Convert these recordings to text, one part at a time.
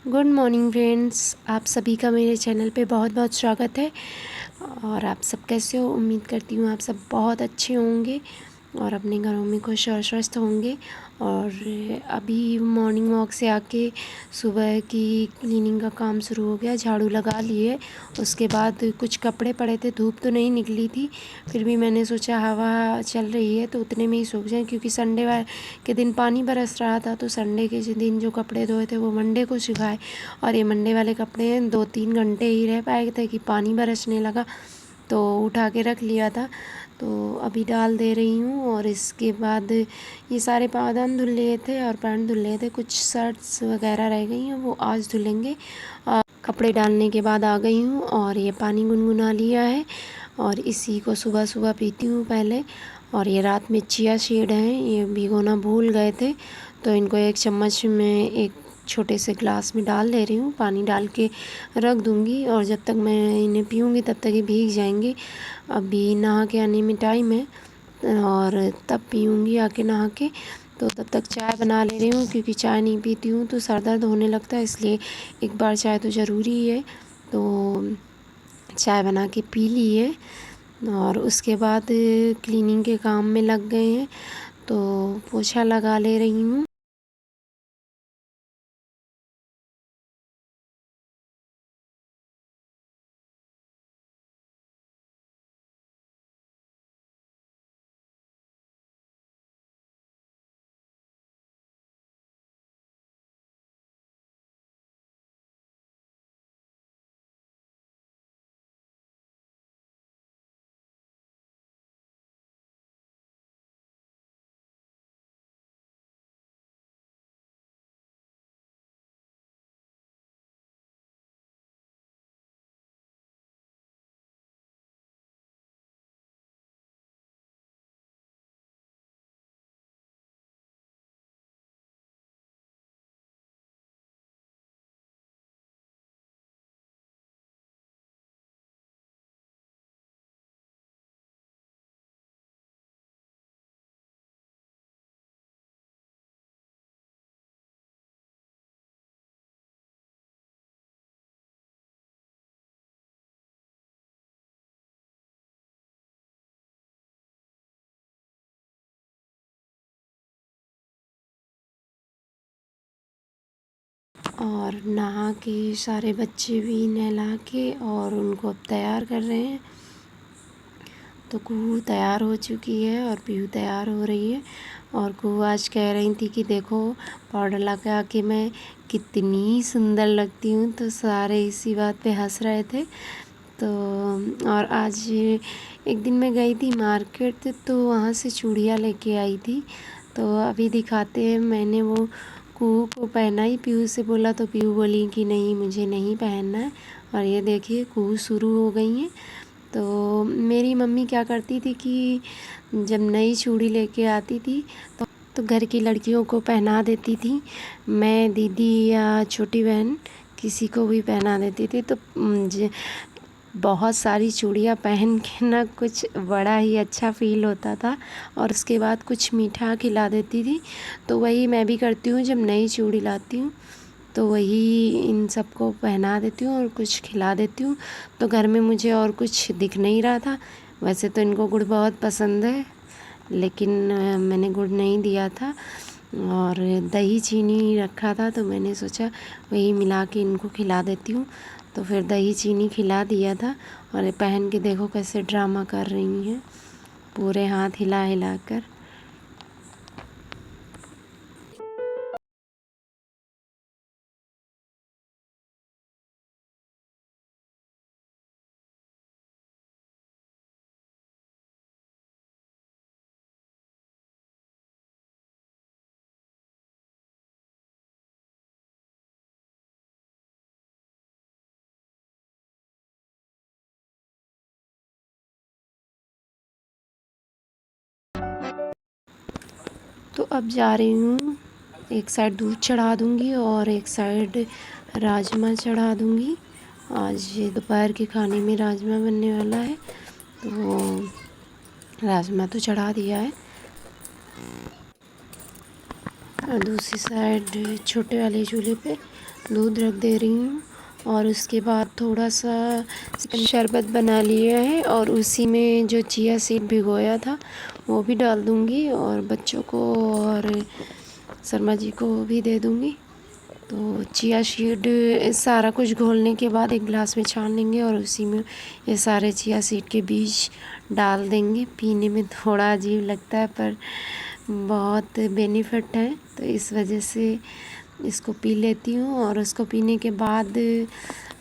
Good morning friends, आप सभी का मेरे चैनल पे बहुत बहुत स्वागत है। और आप सब कैसे हो? उम्मीद करती हूँ आप सब बहुत अच्छे होंगे और अपने घरों में खुश और स्वस्थ होंगे। और अभी मॉर्निंग वॉक से आके सुबह की क्लीनिंग का काम शुरू हो गया, झाड़ू लगा लिए। उसके बाद कुछ कपड़े पड़े थे, धूप तो नहीं निकली थी, फिर भी मैंने सोचा हवा चल रही है तो उतने में ही सूख जाए, क्योंकि संडे के दिन पानी बरस रहा था। तो संडे के दिन जो कपड़े धोए थे वो मंडे को सुखाए, और ये मंडे वाले कपड़े 2-3 घंटे ही रह पाए थे कि पानी बरसने लगा, तो उठा के रख लिया था। तो अभी डाल दे रही हूँ। और इसके बाद ये सारे पायदान धुल लिए थे और पैंट धुल लिए थे, कुछ शर्ट्स वगैरह रह गई हैं वो आज धुलेंगे। कपड़े डालने के बाद आ गई हूँ और ये पानी गुनगुना लिया है और इसी को सुबह सुबह पीती हूँ पहले। और ये रात में चिया सीड हैं, ये भिगोना भूल गए थे, तो इनको एक चम्मच में एक छोटे से ग्लास में डाल दे रही हूँ, पानी डाल के रख दूँगी। और जब तक मैं इन्हें पीऊँगी तब तक ये भीग जाएंगे। अभी नहा के आने में टाइम है और तब पीऊँगी आके नहा के। तो तब तक चाय बना ले रही हूँ, क्योंकि चाय नहीं पीती हूँ तो सर दर्द होने लगता है, इसलिए एक बार चाय तो ज़रूरी है। तो चाय बना के पी ली है और उसके बाद क्लीनिंग के काम में लग गए हैं, तो पोछा लगा ले रही हूँ। और नहा के सारे बच्चे भी नहला के और उनको अब तैयार कर रहे हैं। तो कुहू तैयार हो चुकी है और पीहू तैयार हो रही है। और कुहू आज कह रही थी कि देखो पाउडर लगा के मैं कितनी सुंदर लगती हूँ, तो सारे इसी बात पे हंस रहे थे। तो और आज एक दिन मैं गई थी मार्केट, तो वहाँ से चूड़ियाँ लेके आई थी, तो अभी दिखाते हैं। मैंने वो कुहू को पहना ही, पीहू से बोला तो पीहू बोली कि नहीं मुझे नहीं पहनना है। और ये देखिए कुहू शुरू हो गई हैं। तो मेरी मम्मी क्या करती थी कि जब नई चूड़ी लेके आती थी तो घर की लड़कियों को पहना देती थी। मैं, दीदी या छोटी बहन किसी को भी पहना देती थी। तो मुझे बहुत सारी चूड़ियाँ पहन के ना कुछ बड़ा ही अच्छा फ़ील होता था। और उसके बाद कुछ मीठा खिला देती थी। तो वही मैं भी करती हूँ, जब नई चूड़ी लाती हूँ तो वही इन सबको पहना देती हूँ और कुछ खिला देती हूँ। तो घर में मुझे और कुछ दिख नहीं रहा था। वैसे तो इनको गुड़ बहुत पसंद है, लेकिन मैंने गुड़ नहीं दिया था और दही चीनी रखा था, तो मैंने सोचा वही मिला के इनको खिला देती हूँ। तो फिर दही चीनी खिला दिया था। और ये पहन के देखो कैसे ड्रामा कर रही हैं, पूरे हाथ हिला हिला कर। तो अब जा रही हूँ, एक साइड दूध चढ़ा दूँगी और एक साइड राजमा चढ़ा दूँगी। आज दोपहर के खाने में राजमा बनने वाला है, तो राजमा तो चढ़ा दिया है। और दूसरी साइड छोटे वाले चूल्हे पे दूध रख दे रही हूँ। और उसके बाद थोड़ा सा शरबत बना लिया है और उसी में जो चिया सीड भिगोया था वो भी डाल दूँगी और बच्चों को और शर्मा जी को भी दे दूँगी। तो चिया सीड सारा कुछ घोलने के बाद एक गिलास में छान लेंगे और उसी में ये सारे चिया सीड के बीज डाल देंगे। पीने में थोड़ा अजीब लगता है पर बहुत बेनिफिट है, तो इस वजह से इसको पी लेती हूँ। और उसको पीने के बाद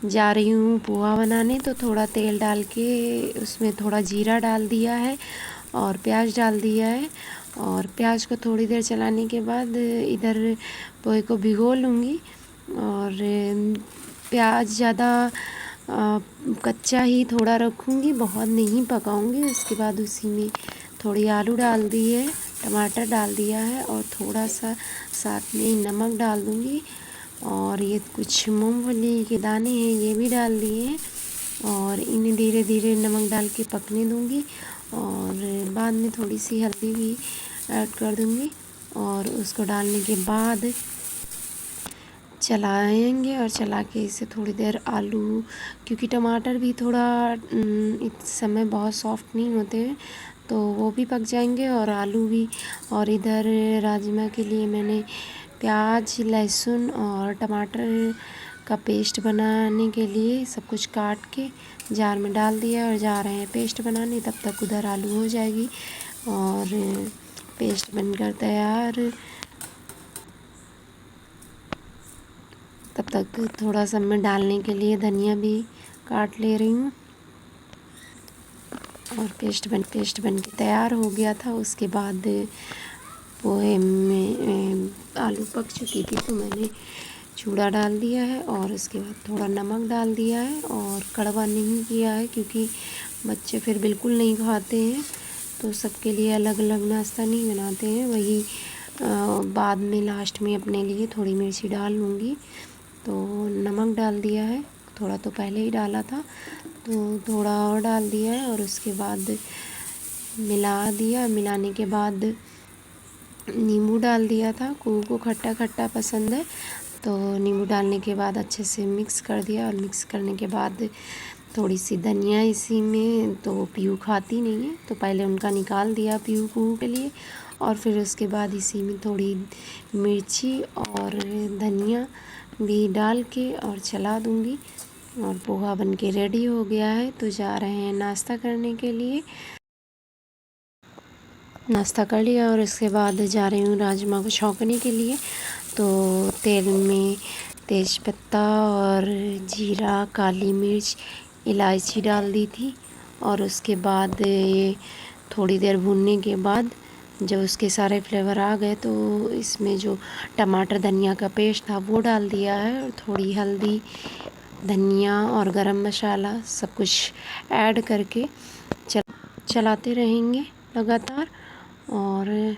जा रही हूँ पोहा बनाने, तो थोड़ा तेल डाल के उसमें थोड़ा जीरा डाल दिया है और प्याज डाल दिया है। और प्याज को थोड़ी देर चलाने के बाद इधर पोहे को भिगो लूँगी। और प्याज ज़्यादा कच्चा ही थोड़ा रखूँगी, बहुत नहीं पकाऊँगी। उसके बाद उसी में थोड़ी आलू डाल दी है, टमाटर डाल दिया है और थोड़ा सा साथ में नमक डाल दूँगी। और ये कुछ मूंगफली के दाने हैं ये भी डाल दिए हैं और इन्हें धीरे धीरे नमक डाल के पकने दूँगी। और बाद में थोड़ी सी हल्दी भी ऐड कर दूँगी और उसको डालने के बाद चलाएंगे। और चला के इसे थोड़ी देर आलू, क्योंकि टमाटर भी थोड़ा इस समय बहुत सॉफ्ट नहीं होते हैं, तो वो भी पक जाएंगे और आलू भी। और इधर राजमा के लिए मैंने प्याज, लहसुन और टमाटर का पेस्ट बनाने के लिए सब कुछ काट के जार में डाल दिया और जा रहे हैं पेस्ट बनाने। तब तक उधर आलू हो जाएगी और पेस्ट बनकर तैयार। तब तक थोड़ा सा मैं डालने के लिए धनिया भी काट ले रही हूँ। और पेस्ट बन के तैयार हो गया था। उसके बाद पोहे में आलू पक चुकी थी तो मैंने चूड़ा डाल दिया है और उसके बाद थोड़ा नमक डाल दिया है और कड़वा नहीं किया है, क्योंकि बच्चे फिर बिल्कुल नहीं खाते हैं। तो सबके लिए अलग अलग नाश्ता नहीं बनाते हैं, वही बाद में लास्ट में अपने लिए थोड़ी मिर्ची डाल लूँगी। तो नमक डाल दिया है, थोड़ा तो पहले ही डाला था तो थोड़ा और डाल दिया है। और उसके बाद मिला दिया, मिलाने के बाद नींबू डाल दिया था। को खट्टा खट्टा पसंद है तो नींबू डालने के बाद अच्छे से मिक्स कर दिया। और मिक्स करने के बाद थोड़ी सी धनिया इसी में, तो पीयू खाती नहीं है तो पहले उनका निकाल दिया पीयू को के लिए। और फिर उसके बाद इसी में थोड़ी मिर्ची और धनिया भी डाल के और चला दूँगी। और पोहा बनके रेडी हो गया है, तो जा रहे हैं नाश्ता करने के लिए। नाश्ता कर लिया और इसके बाद जा रही हूँ राजमा को छौंकने के लिए। तो तेल में तेज़पत्ता और जीरा, काली मिर्च, इलायची डाल दी थी। और उसके बाद ये थोड़ी देर भूनने के बाद जब उसके सारे फ्लेवर आ गए तो इसमें जो टमाटर धनिया का पेस्ट था वो डाल दिया है। और थोड़ी हल्दी, धनिया और गरम मसाला सब कुछ ऐड करके चलाते रहेंगे लगातार। और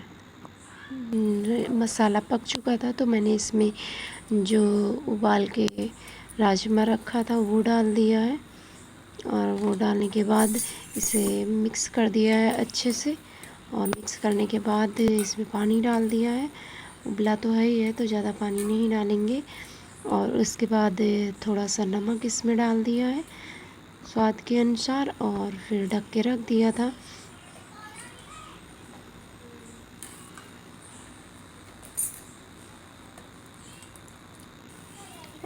मसाला पक चुका था तो मैंने इसमें जो उबाल के राजमा रखा था वो डाल दिया है। और वो डालने के बाद इसे मिक्स कर दिया है अच्छे से। और मिक्स करने के बाद इसमें पानी डाल दिया है, उबला तो है ही है तो ज़्यादा पानी नहीं डालेंगे। और उसके बाद थोड़ा सा नमक इसमें डाल दिया है स्वाद के अनुसार और फिर ढक के रख दिया था।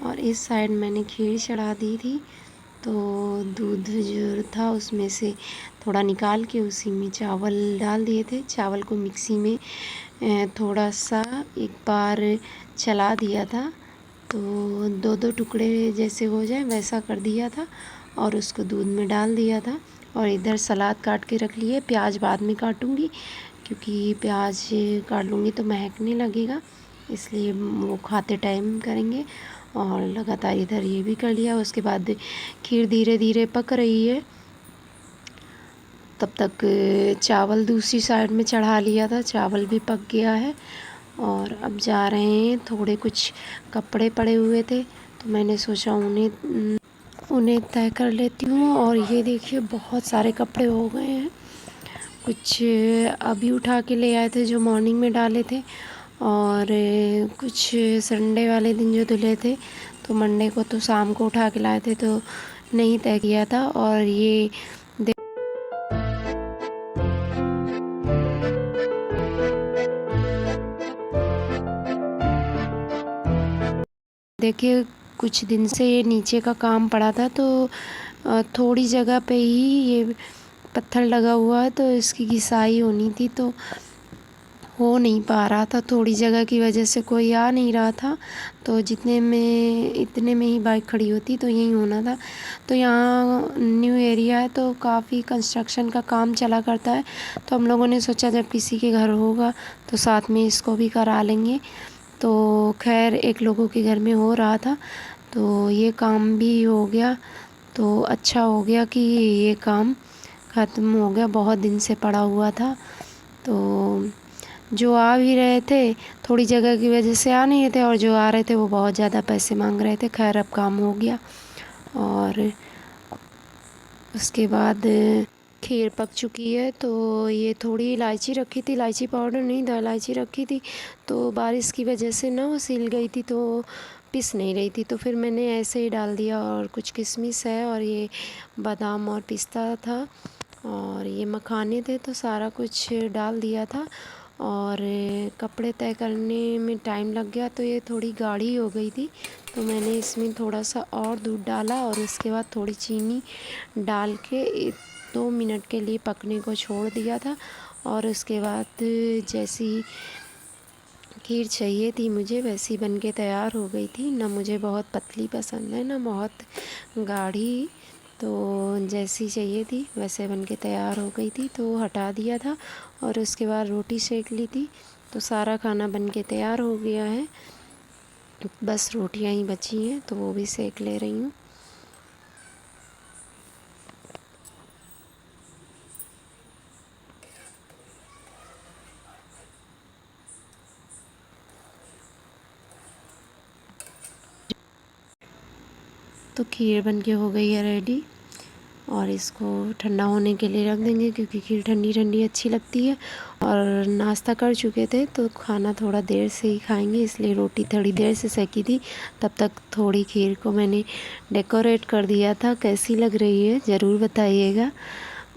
और इस साइड मैंने खीर चढ़ा दी थी, तो दूध जो था उसमें से थोड़ा निकाल के उसी में चावल डाल दिए थे। चावल को मिक्सी में थोड़ा सा एक बार चला दिया था, तो दो दो टुकड़े जैसे हो जाए वैसा कर दिया था और उसको दूध में डाल दिया था। और इधर सलाद काट के रख लिए, प्याज बाद में काटूँगी क्योंकि प्याज काट लूँगी तो महकने लगेगा, इसलिए वो खाते टाइम करेंगे। और लगातार इधर ये भी कर लिया। उसके बाद खीर धीरे धीरे पक रही है, तब तक चावल दूसरी साइड में चढ़ा लिया था, चावल भी पक गया है। और अब जा रहे हैं, थोड़े कुछ कपड़े पड़े हुए थे तो मैंने सोचा उन्हें तय कर लेती हूँ। और ये देखिए बहुत सारे कपड़े हो गए हैं, कुछ अभी उठा के ले आए थे जो मॉर्निंग में डाले थे और कुछ संडे वाले दिन जो धुले थे तो मंडे को तो शाम को उठा के लाए थे तो नहीं तय किया था। और ये देखिए कुछ दिन से ये नीचे का काम पड़ा था तो थोड़ी जगह पे ही ये पत्थर लगा हुआ है तो इसकी घिसाई होनी थी तो हो नहीं पा रहा था। थोड़ी जगह की वजह से कोई आ नहीं रहा था तो इतने में ही बाइक खड़ी होती तो यहीं होना था। तो यहाँ न्यू एरिया है तो काफ़ी कंस्ट्रक्शन का काम चला करता है तो हम लोगों ने सोचा जब किसी के घर होगा तो साथ में इसको भी करा लेंगे। तो खैर एक लोगों के घर में हो रहा था तो ये काम भी हो गया तो अच्छा हो गया कि ये काम ख़त्म हो गया। बहुत दिन से पड़ा हुआ था तो जो आ भी रहे थे थोड़ी जगह की वजह से आ नहीं रहे थे और जो आ रहे थे वो बहुत ज़्यादा पैसे मांग रहे थे। खैर अब काम हो गया। और उसके बाद खीर पक चुकी है तो ये थोड़ी इलायची रखी थी, इलायची पाउडर नहीं था, इलायची रखी थी तो बारिश की वजह से ना वो सिल गई थी तो पिस नहीं रही थी तो फिर मैंने ऐसे ही डाल दिया। और कुछ किशमिश है और ये बादाम और पिस्ता था और ये मखाने थे तो सारा कुछ डाल दिया था। और कपड़े तय करने में टाइम लग गया तो ये थोड़ी गाढ़ी हो गई थी तो मैंने इसमें थोड़ा सा और दूध डाला और उसके बाद थोड़ी चीनी डाल के 2 मिनट के लिए पकने को छोड़ दिया था। और उसके बाद जैसी खीर चाहिए थी मुझे वैसी बन के तैयार हो गई थी। ना मुझे बहुत पतली पसंद है ना बहुत गाढ़ी, तो जैसी चाहिए थी वैसे बन के तैयार हो गई थी तो हटा दिया था। और उसके बाद रोटी सेक ली थी तो सारा खाना बन के तैयार हो गया है। बस रोटियां ही बची हैं तो वो भी सेक ले रही हूँ। तो खीर बन के हो गई है रेडी और इसको ठंडा होने के लिए रख देंगे क्योंकि खीर ठंडी ठंडी अच्छी लगती है। और नाश्ता कर चुके थे तो खाना थोड़ा देर से ही खाएंगे इसलिए रोटी थोड़ी देर से सेकी थी। तब तक थोड़ी खीर को मैंने डेकोरेट कर दिया था। कैसी लग रही है ज़रूर बताइएगा।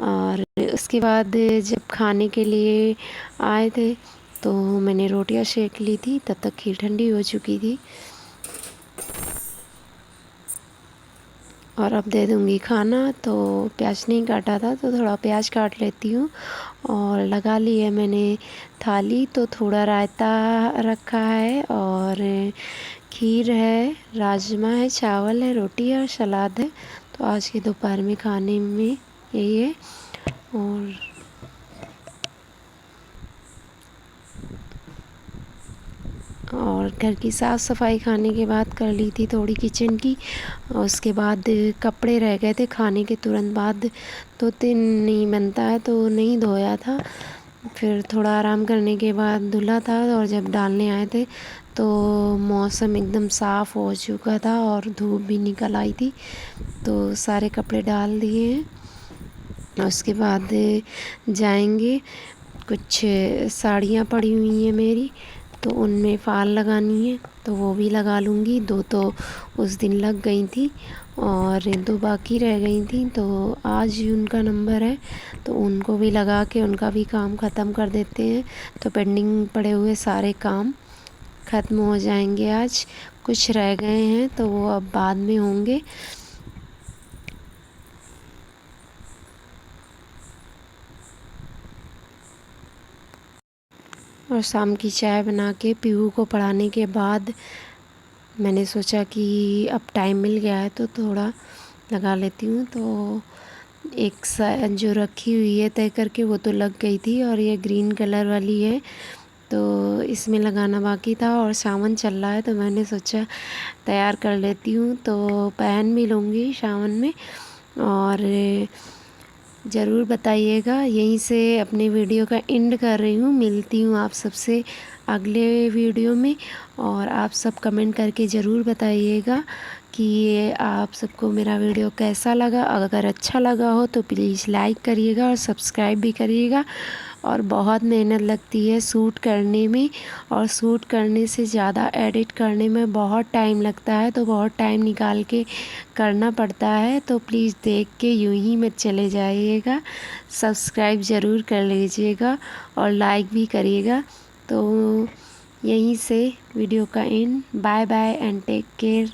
और उसके बाद जब खाने के लिए आए थे तो मैंने रोटियां सेक ली थी, तब तक खीर ठंडी हो चुकी थी। और अब दे दूँगी खाना। तो प्याज नहीं काटा था तो थोड़ा प्याज काट लेती हूँ। और लगा ली है मैंने थाली तो थोड़ा रायता रखा है और खीर है, राजमा है, चावल है, रोटी है और सलाद है। तो आज के दोपहर में खाने में यही है। और घर की साफ़ सफाई खाने के बाद कर ली थी थोड़ी किचन की। और उसके बाद कपड़े रह गए थे खाने के तुरंत बाद, तो दिन नहीं बनता है तो नहीं धोया था। फिर थोड़ा आराम करने के बाद धुला था और जब डालने आए थे तो मौसम एकदम साफ़ हो चुका था और धूप भी निकल आई थी तो सारे कपड़े डाल दिए हैं। और उसके बाद जाएंगे, कुछ साड़ियाँ पड़ी हुई हैं मेरी तो उनमें फ़ाल लगानी है तो वो भी लगा लूँगी। 2 तो उस दिन लग गई थी और 2 बाकी रह गई थी तो आज ही उनका नंबर है तो उनको भी लगा के उनका भी काम ख़त्म कर देते हैं। तो पेंडिंग पड़े हुए सारे काम ख़त्म हो जाएंगे आज। कुछ रह गए हैं तो वो अब बाद में होंगे। और शाम की चाय बना के पीहू को पढ़ाने के बाद मैंने सोचा कि अब टाइम मिल गया है तो थोड़ा लगा लेती हूँ। तो एक जो रखी हुई है तय करके वो तो लग गई थी और ये ग्रीन कलर वाली है तो इसमें लगाना बाकी था और सावन चल रहा है तो मैंने सोचा तैयार कर लेती हूँ तो पहन भी लूँगी सावन में। और ज़रूर बताइएगा। यहीं से अपने वीडियो का एंड कर रही हूँ। मिलती हूँ आप सबसे अगले वीडियो में और आप सब कमेंट करके ज़रूर बताइएगा कि ये आप सबको मेरा वीडियो कैसा लगा। अगर अच्छा लगा हो तो प्लीज़ लाइक करिएगा और सब्सक्राइब भी करिएगा और बहुत मेहनत लगती है शूट करने में, और शूट करने से ज़्यादा एडिट करने में बहुत टाइम लगता है, तो बहुत टाइम निकाल के करना पड़ता है। तो प्लीज़ देख के यूं ही मत चले जाइएगा, सब्सक्राइब ज़रूर कर लीजिएगा और लाइक भी करिएगा। तो यहीं से वीडियो का end. Bye bye and take care.